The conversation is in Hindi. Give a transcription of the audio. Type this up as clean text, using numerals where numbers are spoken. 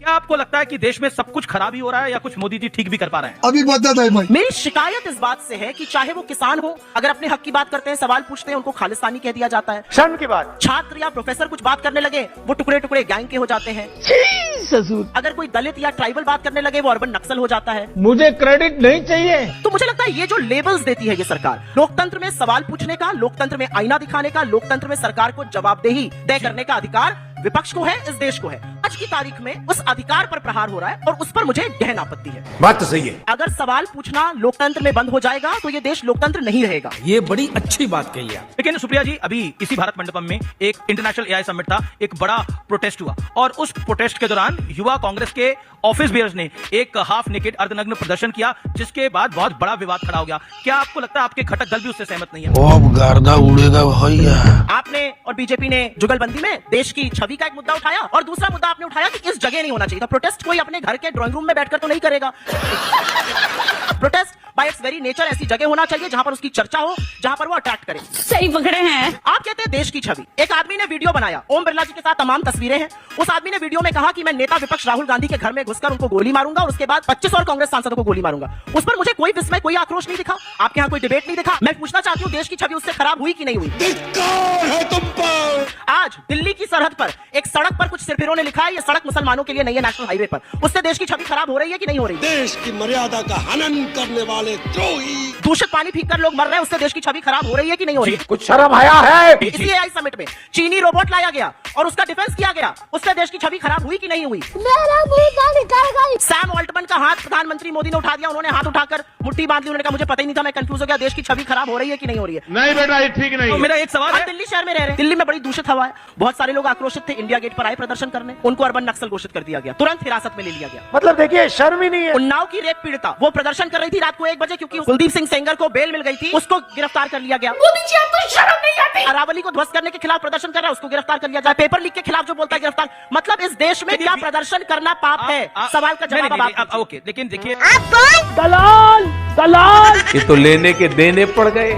क्या आपको लगता है कि देश में सब कुछ खराब ही हो रहा है या कुछ मोदी जी ठीक भी कर पा रहे हैं? अभी बता भाई। मेरी शिकायत इस बात से है कि चाहे वो किसान हो, अगर अपने हक की बात करते हैं, सवाल पूछते हैं, उनको खालिस्तानी कह दिया जाता है। शर्म की बात। छात्र या प्रोफेसर कुछ बात करने लगे, वो टुकड़े टुकड़े गैंग के हो जाते हैं। अगर कोई दलित या ट्राइबल बात करने लगे, वो अर्बन नक्सल हो जाता है। मुझे क्रेडिट नहीं चाहिए। तो मुझे लगता है ये जो लेबल्स देती है ये सरकार, लोकतंत्र में सवाल पूछने का, लोकतंत्र में आईना दिखाने का, लोकतंत्र में सरकार को जवाबदेही तय करने का अधिकार विपक्ष को है, इस देश को है। आज की तारीख में उस अधिकार पर प्रहार हो रहा है और उस पर मुझे गहन आपत्ति है। बात तो सही है। अगर सवाल पूछना लोकतंत्र में बंद हो जाएगा तो ये देश लोकतंत्र नहीं रहेगा। ये बड़ी अच्छी बात कही है। लेकिन सुप्रिया जी, अभी इसी भारत मंडपम में एक इंटरनेशनल एआई समिट था, एक बड़ा प्रोटेस्ट हुआ और उस प्रोटेस्ट के दौरान युवा कांग्रेस के ऑफिस बेयर्स ने एक हाफ नेकेड अर्धनग्न प्रदर्शन किया, जिसके बाद बहुत बड़ा विवाद खड़ा हो गया। क्या आपको लगता है आपके घटक दल भी उससे सहमत नहीं है? अब गर्दा उड़ेगा भैया। आपने और बीजेपी ने जुगलबंदी में देश की छवि का एक मुद्दा उठाया और दूसरा मुद्दा आपने उठाया कि इस जगह नहीं होना चाहिए था। प्रोटेस्ट कोई अपने घर के ड्राइंग रूम में बैठकर तो नहीं करेगा। Protest bye it's very nature ऐसी जगह होना चाहिए जहां पर उसकी चर्चा हो, जहां पर वो अट्रैक्ट करे। सही पकड़े हैं आप कहते हैं देश की छवि। एक आदमी ने वीडियो बनाया, ओम बिरला जी के साथ तमाम तस्वीरें हैं। उस आदमी ने वीडियो में कहा कि मैं नेता विपक्ष राहुल गांधी के घर में घुसकर उनको गोली मारूंगा और उसके बाद 25 और कांग्रेस सांसदों को गोली मारूंगा। उस पर मुझे कोई विस्मय, कोई आक्रोश नहीं दिखा। आपके यहाँ कोई डिबेट नहीं दिखा। मैं पूछना चाहती हूँ, देश की छवि उससे खराब हुई कि नहीं हुई? है तुम पर। आज दिल्ली की सरहद पर एक सड़क पर कुछ सिरफिरों ने लिखा है, ये सड़क मुसलमानों के लिए नहीं है, नेशनल हाईवे पर। उससे देश की छवि खराब हो रही है कि नहीं हो रही? देश की मर्यादा का हनन करने वाले द्रोही। दूषित पानी पीकर कर लोग मर रहे हैं, उससे देश की छवि खराब हो रही है कि नहीं हो रही? कुछ शर्म आया है? इसी एआई समिट में चीनी रोबोट लाया गया और उसका डिफेंस किया गया, उससे देश की छवि खराब हुई कि नहीं हुई? मेरा मुंह निकाल गई। सैम ऑल्टमन का हाथ प्रधानमंत्री मोदी ने उठा दिया, उन्होंने हाथ उठाकर मुट्ठी बांध ली, उन्होंने कहा मुझे पता ही नहीं था, मैं कंफ्यूज हो गया। देश की छवि खराब हो रही है कि नहीं हो रही है? नहीं बेटा, ये ठीक नहीं। तो मेरा एक सवाल हम है, दिल्ली शहर में रह रहे हैं, दिल्ली में बड़ी दूषित हवा है, बहुत सारे लोग आक्रोशित थे, इंडिया गेट पर आए प्रदर्शन करने, उनको अर्बन नक्सल घोषित कर दिया गया, तुरंत हिरासत में ले लिया गया। मतलब देखिए, शर्म ही नहीं है। उन्नाव की रेप पीड़िता, वो प्रदर्शन कर रही थी रात को 1 बजे, क्योंकि कुलदीप सिंह सेंगर को बेल मिल गई थी, उसको गिरफ्तार कर लिया गया। मोदी जी आपको शर्म नहीं आती? अरावली को ध्वस्त करने के खिलाफ प्रदर्शन कर रहा है, उसको गिरफ्तार कर लिया जाए। पेपर लीक के खिलाफ जो बोलता है गिरफ्तार। मतलब इस देश में क्या प्रदर्शन करना पाप है? सवाल का जवाब आप ओके, लेकिन देखिए, दलाल दलाल। ये तो लेने के देने पड़ गए।